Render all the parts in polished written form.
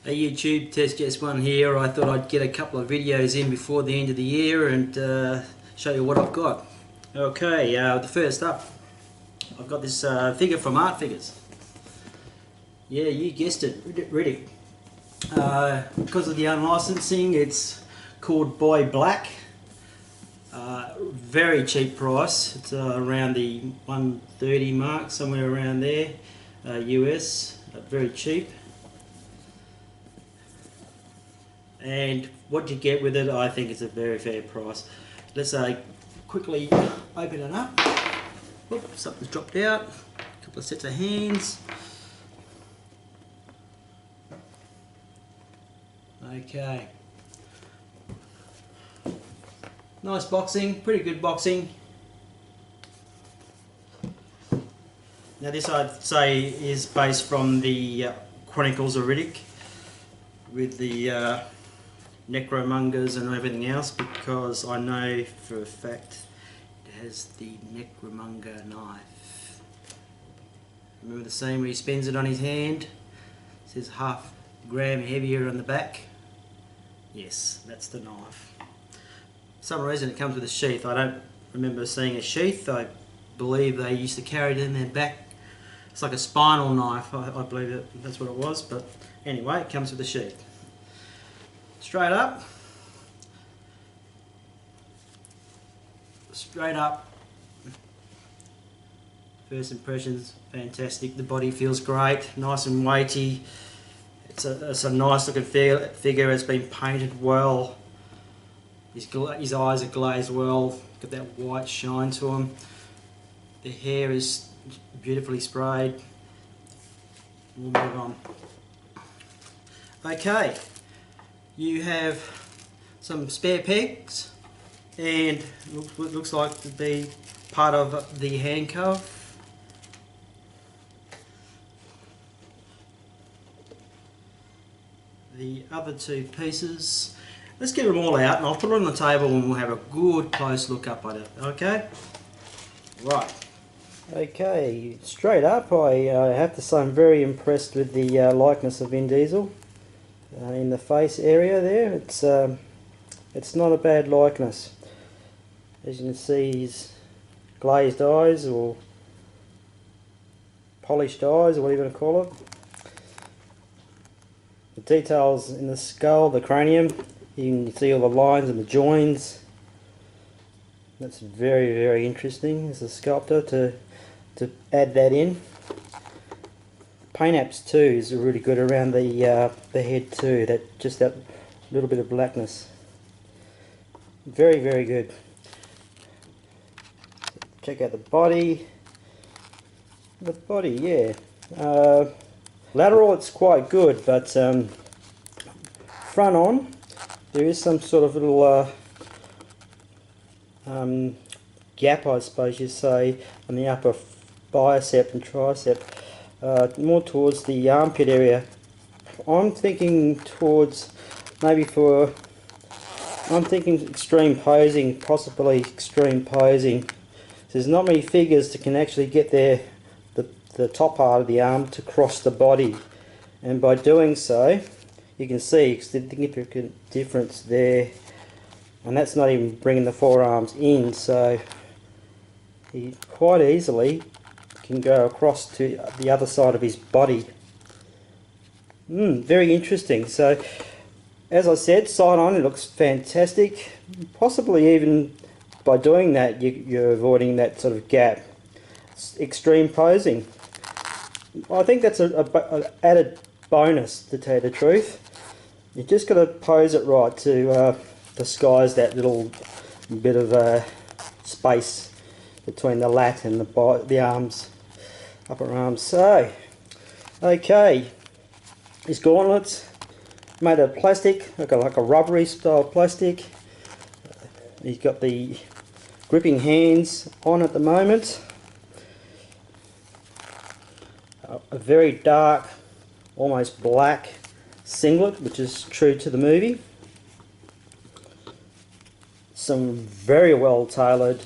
A YouTube test, just one here. I thought I'd get a couple of videos in before the end of the year and show you what I've got. Okay, the first up, I've got this figure from Art Figures. Yeah, you guessed it, Riddick. Because of the unlicensing, it's called Boy Black. Very cheap price. It's around the 130 mark, somewhere around there, US. Very cheap. And what you get with it, I think it's a very fair price. Let's quickly open it up. Oop, something's dropped out. A couple of sets of hands. Okay. Nice boxing, pretty good boxing. Now this I'd say is based from the Chronicles of Riddick, with the necromongers and everything else, because I know for a fact it has the necromonger knife. Remember the scene where he spins it on his hand? It says half gram heavier on the back. Yes, that's the knife. For some reason it comes with a sheath. I don't remember seeing a sheath. I believe they used to carry it in their back. It's like a spinal knife, I believe that's what it was, but anyway, it comes with a sheath. Straight up, first impressions, fantastic. The body feels great, nice and weighty. It's a nice looking figure. It's been painted well. His eyes are glazed well, got that white shine to him. The hair is beautifully sprayed. We'll move on. Okay. You have some spare pegs, and what looks like to be part of the handcuff. The other two pieces, let's get them all out and I'll put it on the table and we'll have a good close look up at it, okay? Right. Okay, straight up I have to say I'm very impressed with the likeness of Vin Diesel. In the face area there, it's not a bad likeness. As you can see, his glazed eyes or polished eyes, or whatever you want to call it. The details in the skull, the cranium, you can see all the lines and the joins. That's very, very interesting as a sculptor to add that in. Paint apps too is really good around the head too. That little bit of blackness. Very, very good. Check out the body. The body, yeah. Lateral, it's quite good, but front on, there is some sort of little gap, I suppose you say, on the upper bicep and tricep. More towards the armpit area. I'm thinking towards I'm thinking extreme posing, possibly extreme posing. There's not many figures that can actually get the top part of the arm to cross the body, and by doing so you can see the significant difference there, and that's not even bringing the forearms in, so he quite easily can go across to the other side of his body. Very interesting. So as I said, side on it looks fantastic. Possibly even by doing that you're avoiding that sort of gap. It's extreme posing. I think that's an added bonus, to tell you the truth. You just got to pose it right to disguise that little bit of space between the lat and the arms, upper arms. So, okay, his gauntlets made of plastic, like a rubbery style plastic. He's got the gripping hands on at the moment. A very dark, almost black singlet, which is true to the movie. Some very well tailored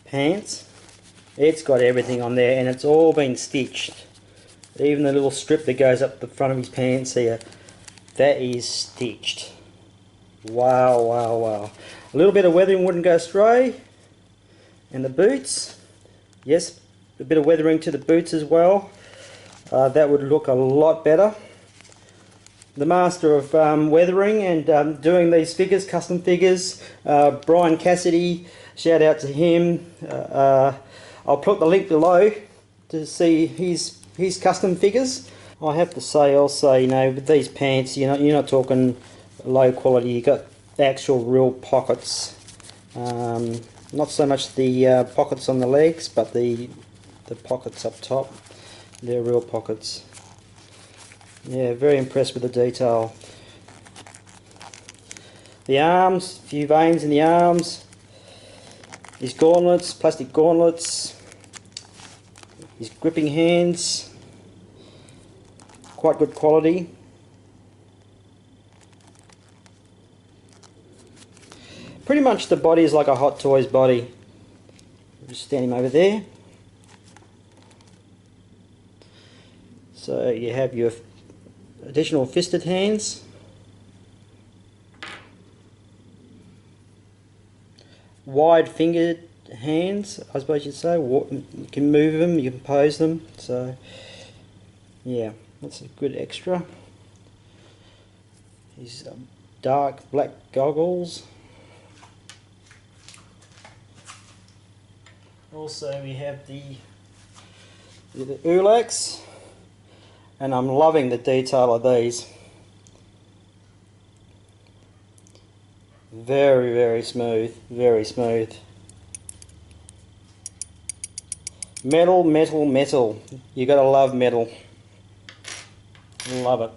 pants. It's got everything on there, and it's all been stitched. Even the little strip that goes up the front of his pants here, That is stitched. Wow, wow, wow. A little bit of weathering wouldn't go astray. And the boots, yes, a bit of weathering to the boots as well. That would look a lot better. The master of weathering and doing these figures, custom figures, Brian Cassidy, shout out to him. I'll put the link below to see his custom figures. I have to say also, you know, with these pants, you're not talking low quality. You got actual real pockets. Not so much the pockets on the legs, but the pockets up top. They're real pockets. Yeah, very impressed with the detail. The arms, a few veins in the arms. His gauntlets, plastic gauntlets. His gripping hands. Quite good quality. Pretty much the body is like a Hot Toys body. Just stand him over there. So you have your additional fisted hands. Wide fingered hands, I suppose you'd say. You can move them, you can pose them. So yeah, that's a good extra. His dark black goggles. Also we have the Ulax, and I'm loving the detail of these. Very, very smooth, very smooth. Metal, metal, metal. You gotta love metal. Love it.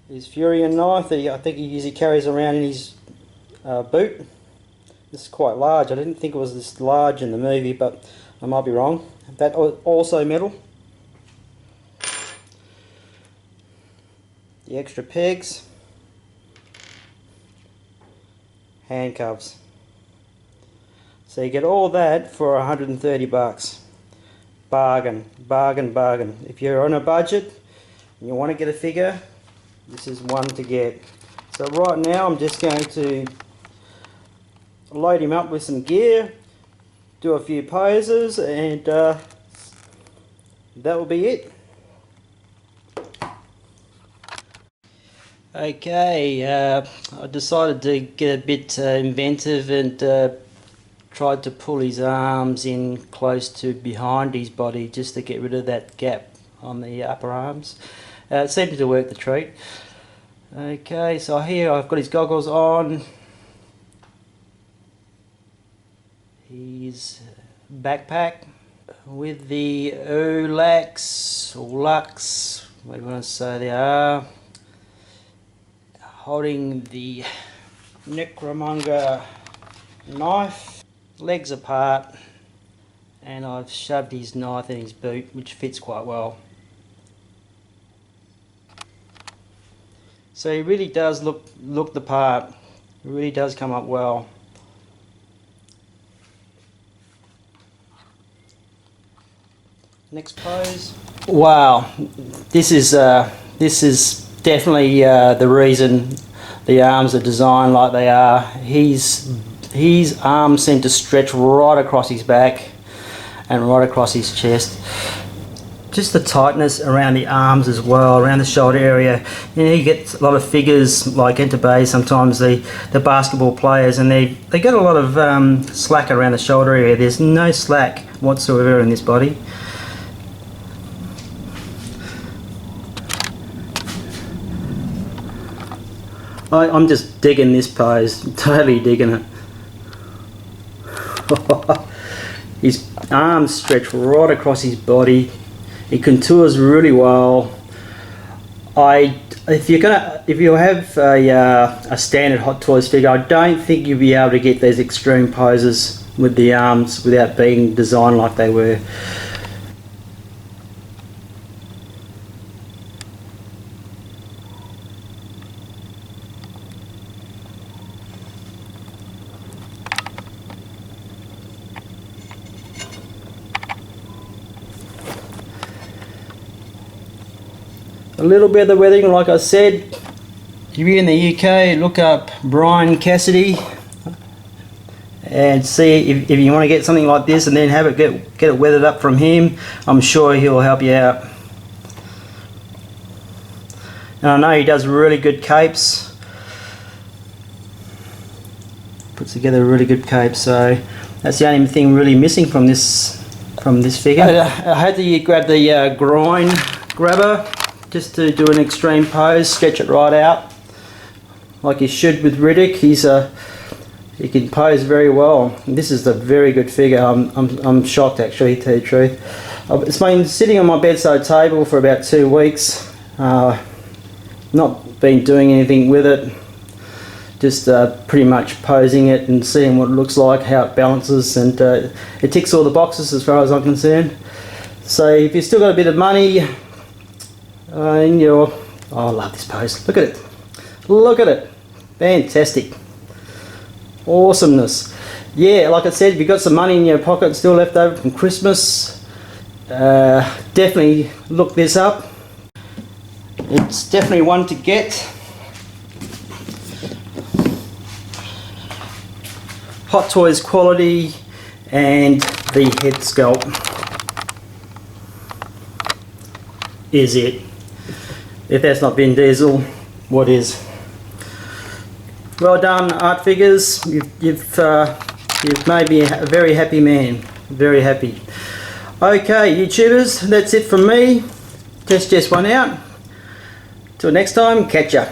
His Furion knife that I think he usually carries around in his boot. This is quite large. I didn't think it was this large in the movie, but I might be wrong. That also metal. The extra pegs. Handcuffs. So you get all that for 130 bucks. Bargain, bargain, bargain. If you're on a budget and you want to get a figure, this is one to get. So right now I'm just going to load him up with some gear, do a few poses, and that will be it. Okay, I decided to get a bit inventive and tried to pull his arms in close to behind his body just to get rid of that gap on the upper arms. It seemed to work the treat. Okay, so here I've got his goggles on. His backpack with the Ulax, or Lux, whatever you want to say they are, holding the Necromonger knife, legs apart, and I've shoved his knife in his boot, which fits quite well. So he really does look the part. It really does come up well. Next pose. Wow, this is definitely the reason the arms are designed like they are. His arms seem to stretch right across his back and right across his chest. Just the tightness around the arms as well, around the shoulder area. You know, you get a lot of figures like Enter Bay, sometimes the basketball players, and they get a lot of slack around the shoulder area. There's no slack whatsoever in this body. I'm just digging this pose, totally digging it. His arms stretch right across his body. He contours really well. If you have a standard Hot Toys figure, I don't think you'll be able to get these extreme poses with the arms without being designed like they were. A little bit of the weathering, like I said. If you're in the UK, look up Brian Cassidy and see if you want to get something like this and then have it get it weathered up from him. I'm sure he'll help you out. And I know he does really good capes. Puts together a really good cape, so that's the only thing really missing from this figure. I had to grab the groin grabber just to do an extreme pose, stretch it right out like you should with Riddick. He can pose very well. This is a very good figure. I'm shocked actually, to tell you the truth. It's been sitting on my bedside table for about 2 weeks. Not been doing anything with it. Just pretty much posing it and seeing what it looks like, how it balances, and it ticks all the boxes as far as I'm concerned. So if you've still got a bit of money, and you're, oh, I love this pose. Look at it. Look at it. Fantastic. Awesomeness. Yeah, like I said, if you've got some money in your pocket still left over from Christmas, definitely look this up. It's definitely one to get. Hot Toys quality, and the head sculpt is it. If that's not Vin Diesel, what is? Well done, Art Figures. You've made me a very happy man. Very happy. Okay, YouTubers, that's it from me. Test one out. Till next time, catch ya.